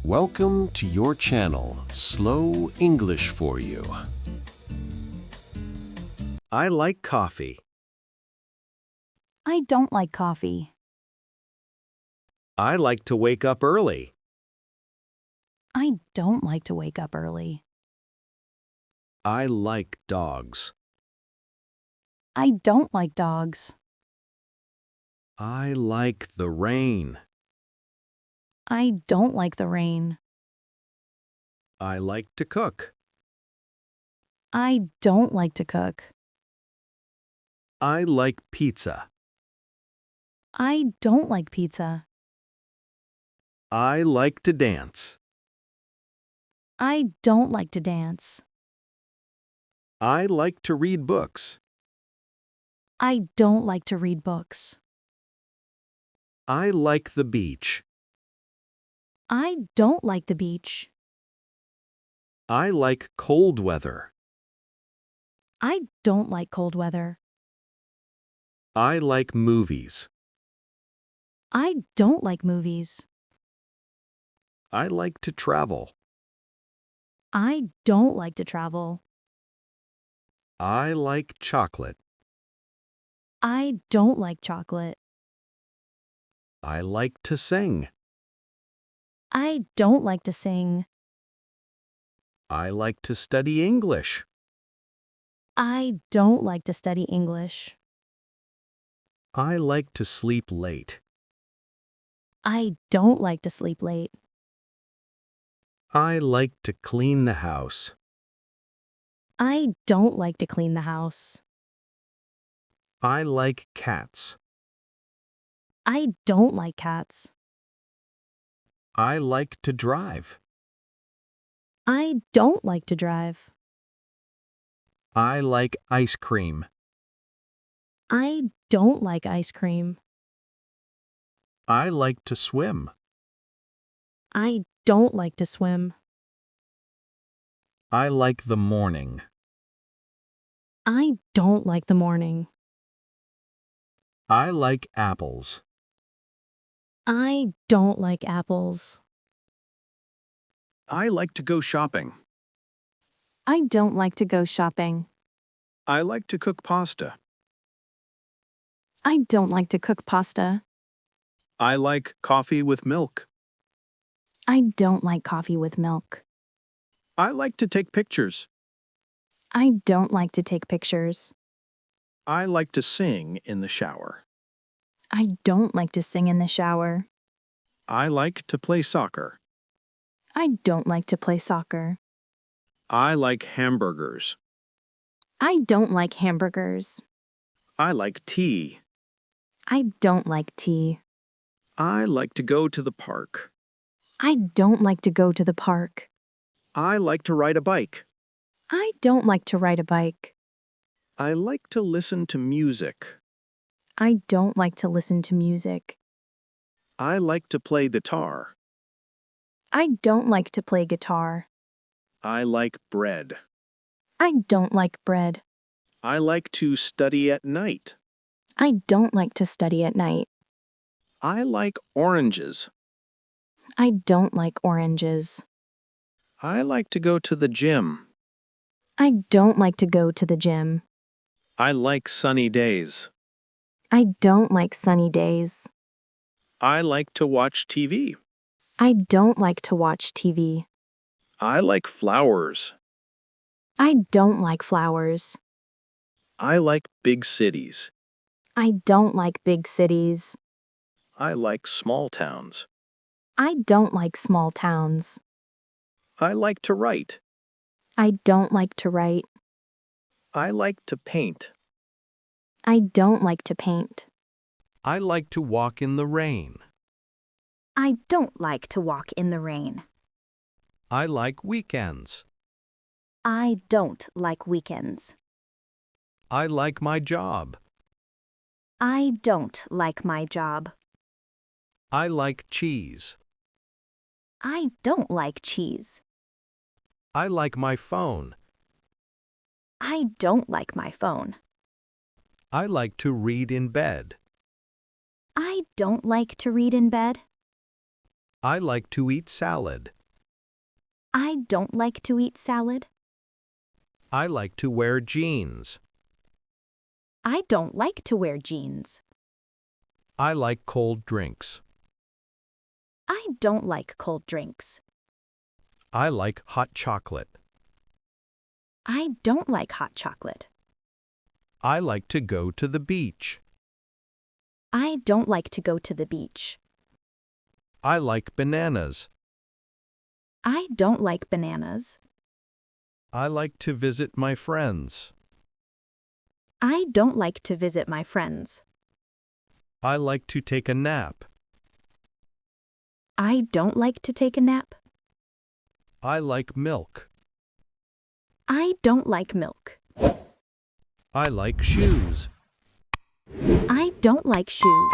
Welcome to your channel, Slow English for You. I like coffee. I don't like coffee. I like to wake up early. I don't like to wake up early. I like dogs. I don't like dogs. I like the rain. I don't like the rain. I like to cook. I don't like to cook. I like pizza. I don't like pizza. I like to dance. I don't like to dance. I like to read books. I don't like to read books. I like the beach. I don't like the beach. I like cold weather. I don't like cold weather. I like movies. I don't like movies. I like to travel. I don't like to travel. I like chocolate. I don't like chocolate. I like to sing. I don't like to sing. I like to study English. I don't like to study English. I like to sleep late. I don't like to sleep late. I like to clean the house. I don't like to clean the house. I like cats. I don't like cats. I like to drive. I don't like to drive. I like ice cream. I don't like ice cream. I like to swim. I don't like to swim. I like the morning. I don't like the morning. I like apples. I don't like apples. I like to go shopping. I don't like to go shopping. I like to cook pasta. I don't like to cook pasta. I like coffee with milk. I don't like coffee with milk. I like to take pictures. I don't like to take pictures. I like to sing in the shower. I don't like to sing in the shower. I like to play soccer. I don't like to play soccer. I like hamburgers. I don't like hamburgers. I like tea. I don't like tea. I like to go to the park. I don't like to go to the park. I like to ride a bike. I don't like to ride a bike. I like to listen to music. I don't like to listen to music. I like to play guitar. I don't like to play guitar. I like bread. I don't like bread. I like to study at night. I don't like to study at night. I like oranges. I don't like oranges. I like to go to the gym. I don't like to go to the gym. I like sunny days. I don't like sunny days. I like to watch TV. I don't like to watch TV. I like flowers. I don't like flowers. I like big cities. I don't like big cities. I like small towns. I don't like small towns. I like to write. I don't like to write. I like to paint. I don't like to paint. I like to walk in the rain. I don't like to walk in the rain. I like weekends. I don't like weekends. I like my job. I don't like my job. I like cheese. I don't like cheese. I like my phone. I don't like my phone. I like to read in bed. I don't like to read in bed. I like to eat salad. I don't like to eat salad. I like to wear jeans. I don't like to wear jeans. I like cold drinks. I don't like cold drinks. I like hot chocolate. I don't like hot chocolate. I like to go to the beach. I don't like to go to the beach. I like bananas. I don't like bananas. I like to visit my friends. I don't like to visit my friends. I like to take a nap. I don't like to take a nap. I like milk. I don't like milk. I like shoes. I don't like shoes.